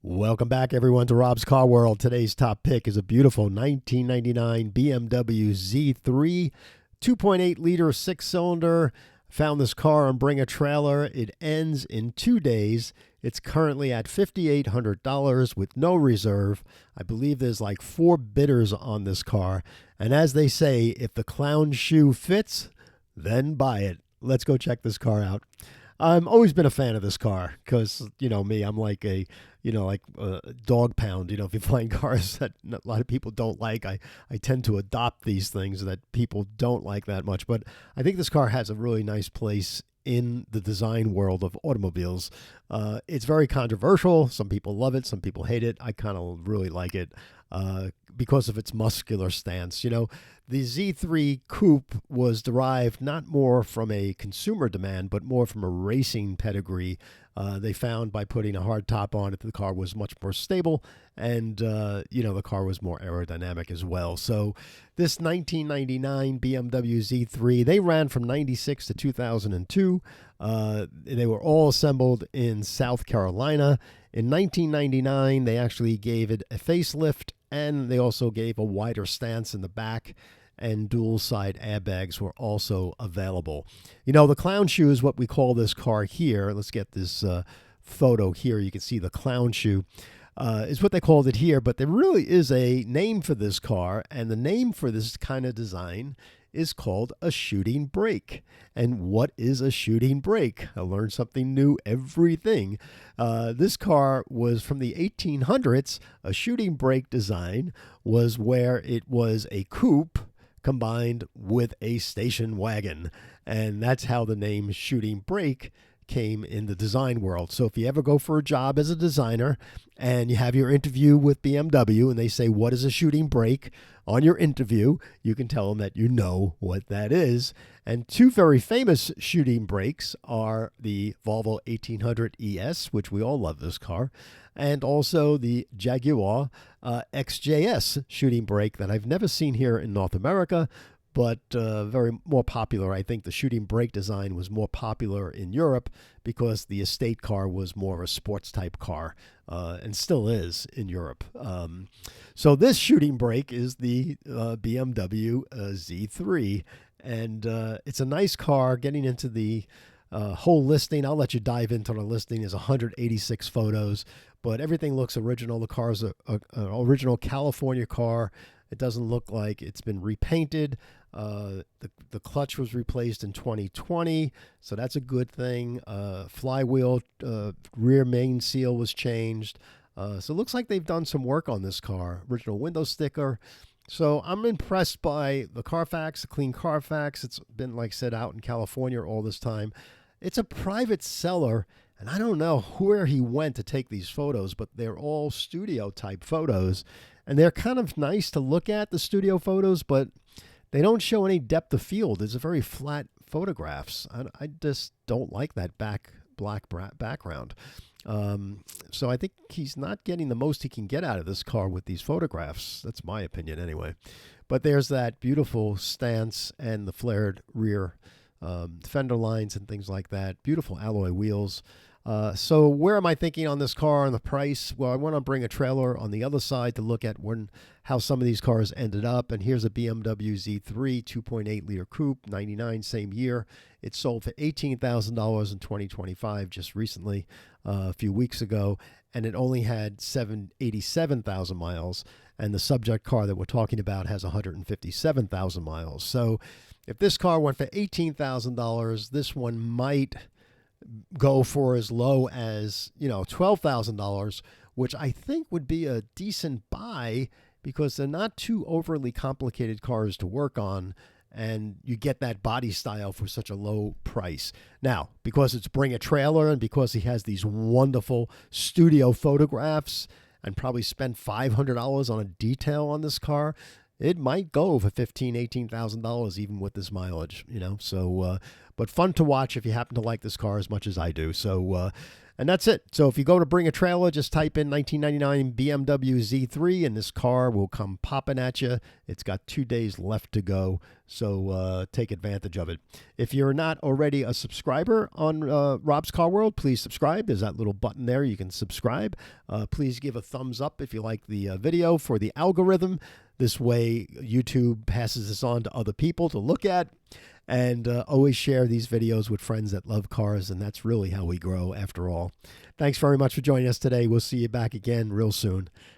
Welcome back, everyone, to Rob's Car World. Today's top pick is a beautiful 1999 BMW Z3 2.8-liter six-cylinder. Found this car on Bring a Trailer. It ends in 2 days. It's currently at $5,800 with no reserve. I believe there's like 4 bidders on this car. And as they say, if the clown shoe fits, then buy it. Let's go check this car out. I've always been a fan of this car because, me, I'm like a dog pound. If you find cars that a lot of people don't like, I tend to adopt these things that people don't like that much. But I think this car has a really nice place in the design world of automobiles. It's very controversial. Some people love it. Some people hate it. I kind of really like it because of its muscular stance. The Z3 Coupe was derived not more from a consumer demand, but more from a racing pedigree. They found by putting a hard top on it, the car was much more stable, and the car was more aerodynamic as well. So this 1999 BMW Z3, they ran from 96 to 2002. They were all assembled in South Carolina. In 1999, they actually gave it a facelift, and they also gave a wider stance in the back, and dual side airbags were also available. The clown shoe is what we call this car here. Let's get this photo here. You can see the clown shoe is what they called it here, but there really is a name for this car, and the name for this kind of design is called a shooting brake. And what is a shooting brake? I learn something new everything. This car was from the 1800s. A shooting brake design was where it was a coupe combined with a station wagon. And that's how the name shooting brake came in the design world. So if you ever go for a job as a designer and you have your interview with BMW and they say, what is a shooting brake? On your interview, you can tell them that you know what that is. And 2 very famous shooting brakes are the Volvo 1800 ES, which we all love this car, and also the Jaguar XJS shooting brake that I've never seen here in North America, but very more popular. I think the shooting brake design was more popular in Europe because the estate car was more a sports type car and still is in Europe. So this shooting brake is the BMW Z3, and it's a nice car. Getting into the whole listing, I'll let you dive into the listing. There's 186 photos, but everything looks original. The car is an original California car. It doesn't look like it's been repainted. The clutch was replaced in 2020, so that's a good thing. Flywheel, rear main seal was changed. So it looks like they've done some work on this car. Original window sticker. So I'm impressed by the Carfax, the clean Carfax. It's been, like I said, out in California all this time. It's a private seller, and I don't know where he went to take these photos, but they're all studio type photos. And they're kind of nice to look at, the studio photos, but they don't show any depth of field. It's a very flat photographs. I just don't like that black background. So I think he's not getting the most he can get out of this car with these photographs. That's my opinion anyway. But there's that beautiful stance and the flared rear fender lines and things like that. Beautiful alloy wheels. So where am I thinking on this car and the price? Well, I want to bring a trailer on the other side to look at how some of these cars ended up. And here's a BMW Z3 2.8-liter coupe, 99, same year. It sold for $18,000 in 2025, just recently, a few weeks ago. And it only had 87,000 miles. And the subject car that we're talking about has 157,000 miles. So if this car went for $18,000, this one might go for as low as $12,000, which I think would be a decent buy because they're not too overly complicated cars to work on, and you get that body style for such a low price. Now, because it's Bring a Trailer and because he has these wonderful studio photographs and probably spent $500 on a detail on this car, it might go for $15,000, $18,000 even with this mileage, So, but fun to watch if you happen to like this car as much as I do. So, And that's it. So if you go to bring a trailer, just type in 1999 BMW Z3 and this car will come popping at you. It's got 2 days left to go, so take advantage of it. If you're not already a subscriber on Rob's Car World, please subscribe. There's that little button there. You can subscribe. Please give a thumbs up if you like the video for the algorithm. This way, YouTube passes this on to other people to look at. And always share these videos with friends that love cars, and that's really how we grow after all. Thanks very much for joining us today. We'll see you back again real soon.